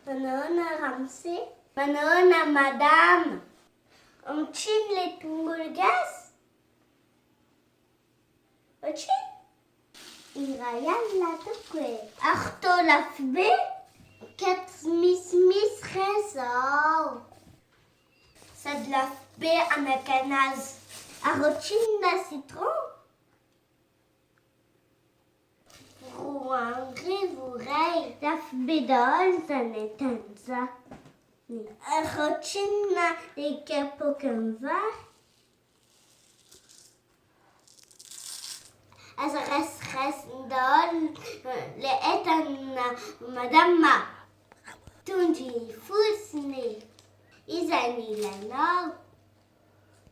Manona Ramsey. Manona Madame. Uncin Letungulgas. Uncin. Irayan la tukwe. Arto la fbe. Kat Miss Rezao. Sad la fbe anakanaz. Arochin la citron. Ruangri la fbe dol zanetanza. Arochin la ikapokanvar. Res dol le etan madama. Tunji fusne. Izani lanau.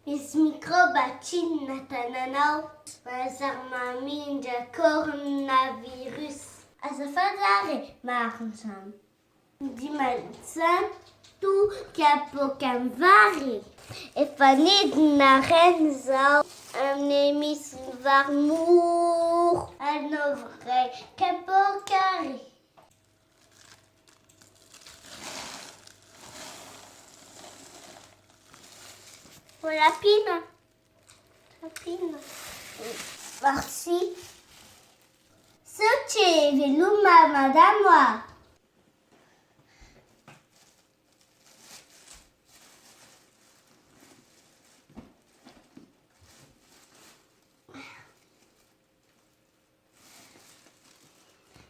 Is microbachin natananau. Mazarmamin de coronavirus. Azafadare marnsam. Dimalsan tu capocanvari. E fanid na renzau. Nemis varmour. Anovre capocari. Voilà, Pina. Pina. Merci. Ce que veluma, madame.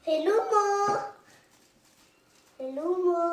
Velumo. Velumo.